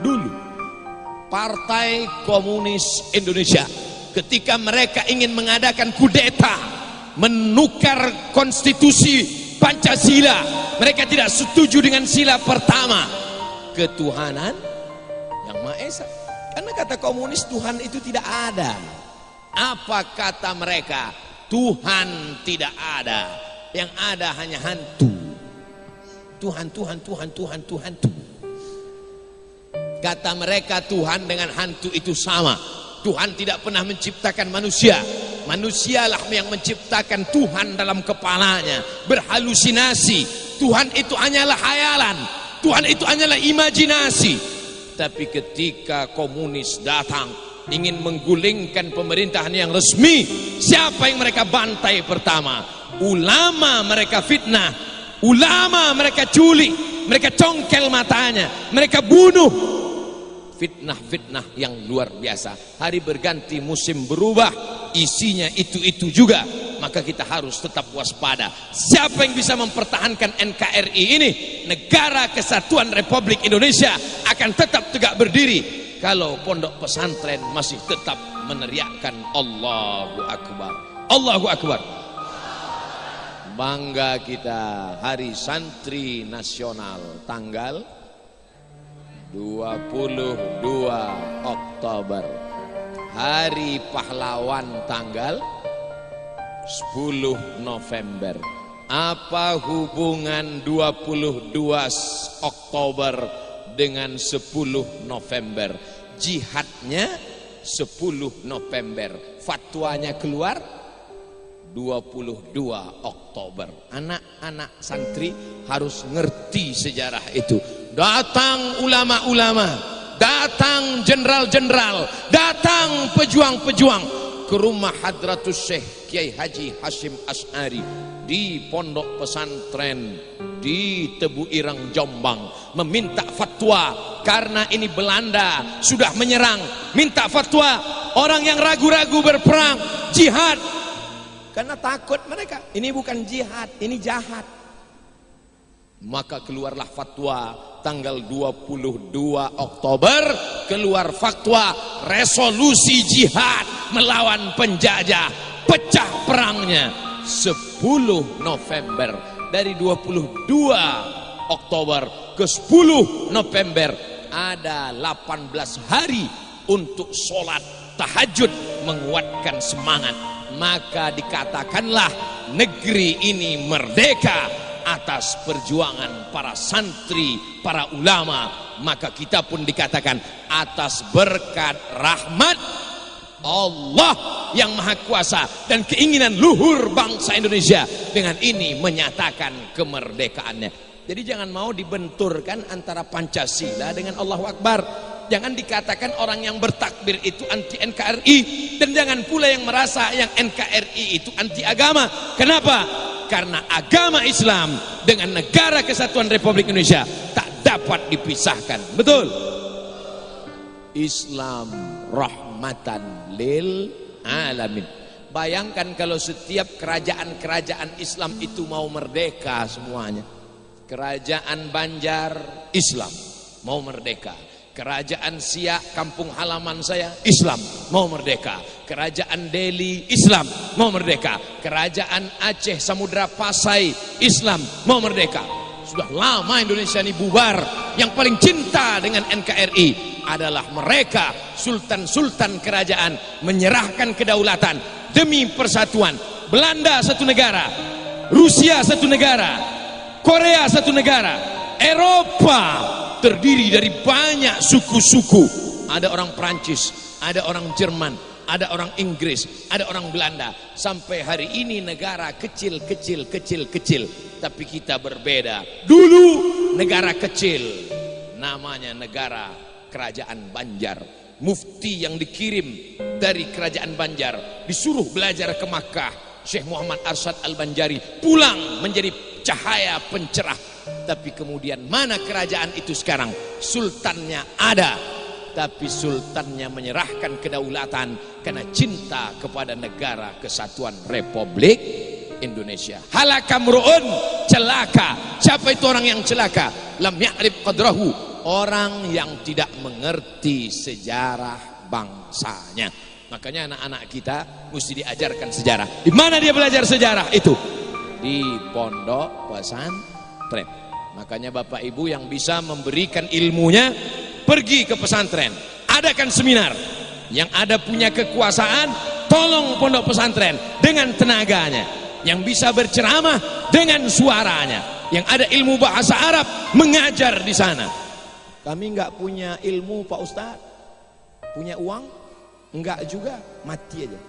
dulu Partai Komunis Indonesia ketika mereka ingin mengadakan kudeta menukar konstitusi Pancasila, mereka tidak setuju dengan sila pertama, ketuhanan yang Maha Esa. Karena kata komunis Tuhan itu tidak ada. Apa kata mereka? Tuhan tidak ada, yang ada hanya hantu. Tuhan. Kata mereka Tuhan dengan hantu itu sama. Tuhan tidak pernah menciptakan manusia. Manusialah yang menciptakan Tuhan dalam kepalanya, berhalusinasi. Tuhan itu hanyalah hayalan, Tuhan itu hanyalah imajinasi. Tapi ketika komunis datang ingin menggulingkan pemerintahan yang resmi, siapa yang mereka bantai pertama? Ulama mereka fitnah, ulama mereka culik, mereka congkel matanya, mereka bunuh. Fitnah-fitnah yang luar biasa. Hari berganti, musim berubah, isinya itu juga. Maka kita harus tetap waspada. Siapa yang bisa mempertahankan NKRI ini, Negara Kesatuan Republik Indonesia, akan tetap tegak berdiri kalau pondok pesantren masih tetap meneriakkan Allahu Akbar. Allahu Akbar. Bangga kita, Hari Santri Nasional tanggal 22 Oktober, Hari Pahlawan tanggal 10 November. Apa hubungan 22 Oktober dengan 10 November? Jihadnya 10 November, fatwanya keluar 22 Oktober. Anak-anak santri harus ngerti sejarah itu. Datang ulama-ulama, datang jenderal-jenderal, datang pejuang-pejuang ke rumah Hadratus Syekh Kiai Haji Hashim Asy'ari di pondok pesantren di Tebu Ireng Jombang, meminta fatwa karena ini Belanda sudah menyerang. Minta fatwa orang yang ragu-ragu berperang, jihad, karena takut mereka ini bukan jihad, ini jahat. Maka keluarlah fatwa tanggal 22 Oktober, keluar fatwa resolusi jihad melawan penjajah, pecah perangnya 10 November. Dari 22 Oktober ke 10 November ada 18 hari untuk sholat tahajud menguatkan semangat. Maka dikatakanlah negeri ini merdeka atas perjuangan para santri, para ulama. Maka kita pun dikatakan atas berkat rahmat Allah yang Maha Kuasa dan keinginan luhur bangsa Indonesia, dengan ini menyatakan kemerdekaannya. Jadi jangan mau dibenturkan antara Pancasila dengan Allahu Akbar. Jangan dikatakan orang yang bertakbir itu anti NKRI, dan jangan pula yang merasa yang NKRI itu anti agama. Kenapa? Karena agama Islam dengan Negara Kesatuan Republik Indonesia tak dapat dipisahkan. Betul? Islam rahmatan lil alamin. Bayangkan kalau setiap kerajaan-kerajaan Islam itu mau merdeka semuanya. Kerajaan Banjar Islam mau merdeka, Kerajaan Siak kampung halaman saya Islam mau merdeka, Kerajaan Delhi Islam mau merdeka, Kerajaan Aceh Samudra Pasai Islam mau merdeka. Sudah lama Indonesia ini bubar. Yang paling cinta dengan NKRI adalah mereka, sultan-sultan kerajaan menyerahkan kedaulatan demi persatuan. Belanda satu negara, Rusia satu negara, Korea satu negara, Eropa terdiri dari banyak suku-suku. Ada orang Prancis, ada orang Jerman, ada orang Inggris, ada orang Belanda. Sampai hari ini negara kecil, tapi kita berbeda. Dulu negara kecil, namanya negara Kerajaan Banjar. Mufti yang dikirim dari Kerajaan Banjar disuruh belajar ke Makkah, Syekh Muhammad Arsyad Al-Banjari, pulang menjadi cahaya pencerah. Tapi kemudian mana kerajaan itu sekarang? Sultannya ada, tapi sultannya menyerahkan kedaulatan karena cinta kepada Negara Kesatuan Republik Indonesia. Halakamruun, celaka. Siapa itu orang yang celaka? Lam ya'rif qadrahu orang yang tidak mengerti sejarah bangsanya. Makanya anak-anak kita mesti diajarkan sejarah. Di mana dia belajar sejarah itu? Di pondok pesantren. Makanya Bapak Ibu yang bisa memberikan ilmunya, pergi ke pesantren, adakan seminar. Yang ada punya kekuasaan, tolong pondok pesantren dengan tenaganya. Yang bisa berceramah dengan suaranya. Yang ada ilmu bahasa Arab, mengajar di sana. Kami nggak punya ilmu Pak Ustadz. Punya uang? Enggak juga, mati aja.